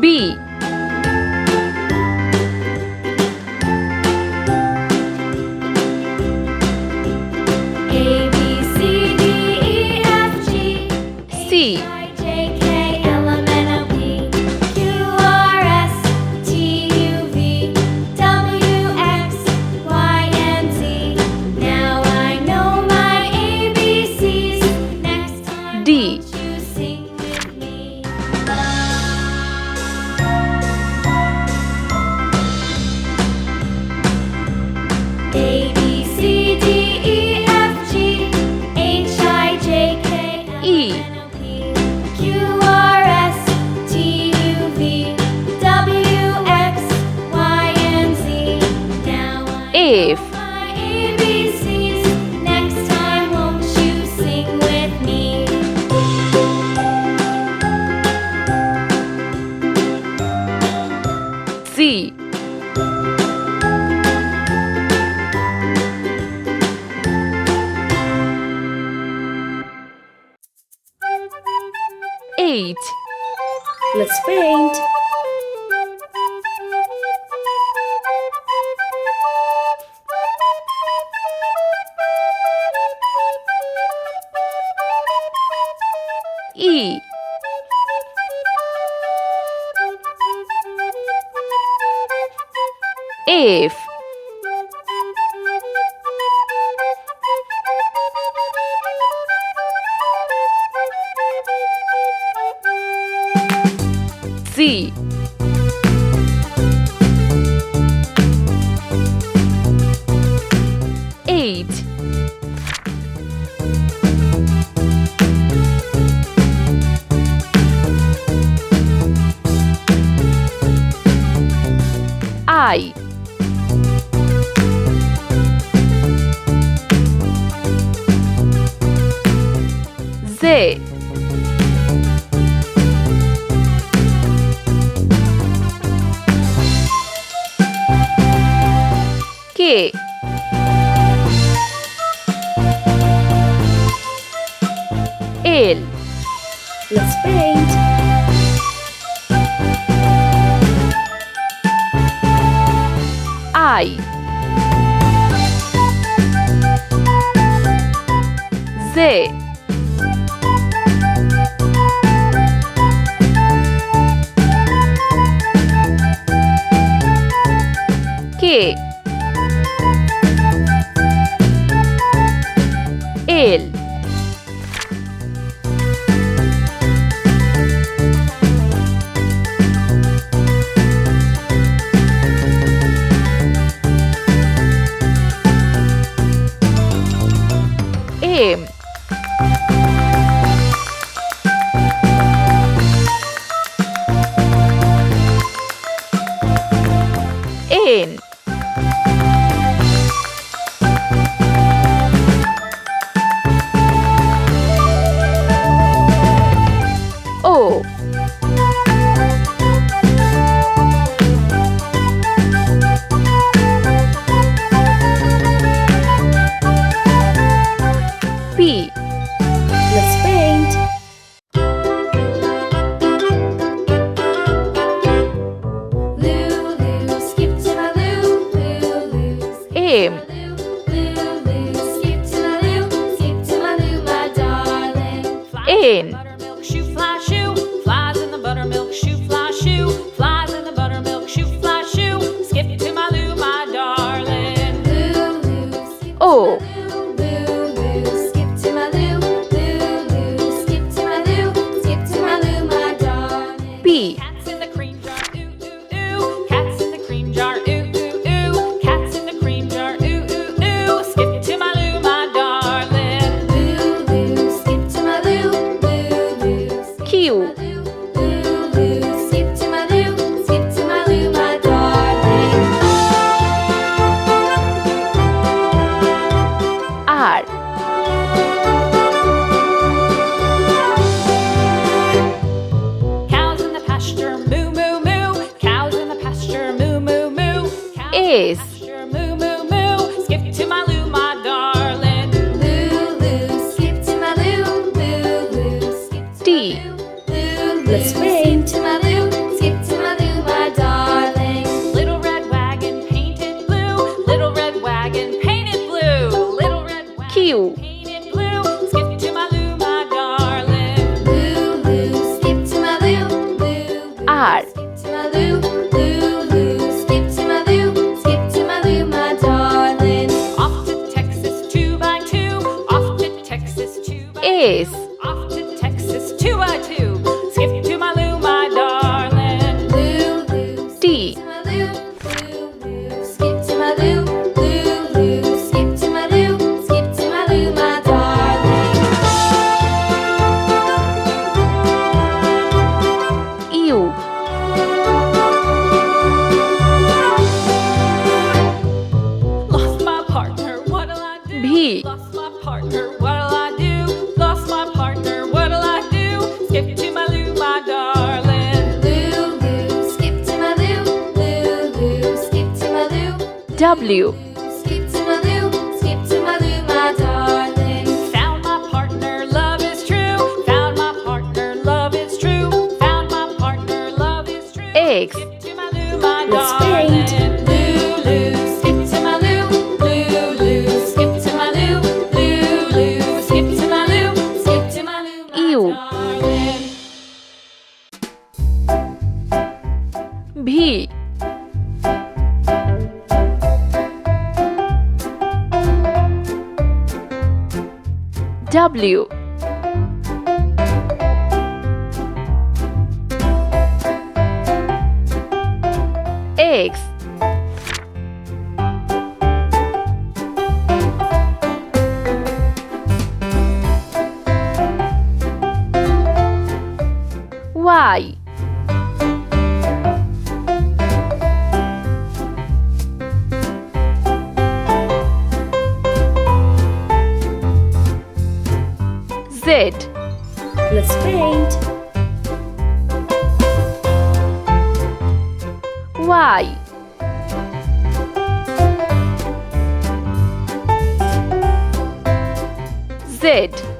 B. A, B, C, D, E, F, G, C. I, J, K, L, M, N, O, P, Q, R, S, T, U, V, W, X, Y, and Z. Now I know my ABCs. Next time D. won't you sing with me? A, B, C, D, E, F, G, H, I, J, K, L, E. M, N, O, P, Q, R, S, T, U, V, W, X, Y, and Z. Now I F. know my ABCs. Next time won't you sing with me? Z. H. Let's paint. E. F. Z. H. I. Z. K. L. Let's paint. I. Z. K. L. M. N. O. P. Let's paint. Lulu, skip to my Lou, Lulu, skip M. Lulu, skip to my Lou, skip to my Lou, my darling. N. Buttermilk shoe fly shoe, flies in the buttermilk shoe fly shoe, flies in the buttermilk shoe fly shoe. Skip to my Lou, my darling. Lulu, skip O. Lulu, skip to my Lou, Lulu, skip to my Lou, skip to my Lou, my darling. P. Cats in the cream jar, ooh ooh ooh. Cats in the cream jar, ooh ooh ooh. Cats in the cream jar, ooh ooh ooh. Skip to my Lou, my darling. Lulu, skip to my Lou, Lulu, Q. Lulu, skip to my Lou, skip to my Lou, my darling. R. Cows in the pasture, moo moo moo. Cows in the pasture, moo moo moo. Cows in S. the pasture, moo moo moo. Skip to my Lou, my darling. Lulu, skip to my Lou, Lulu, skip to T. my Lou, Lulu, Let's paint. skip to my Lou, skip to my W. Skip to my loo, my darling. Found my partner, love is true. Found my partner, love is true. Found my partner, love is true. X. Skip to my loo, my Let's darling. paint. Loo, skip to my loo, skip to my loo, skip to my loo, my U. darling. V. W. X. Y. Z. Let's paint. Y. Z.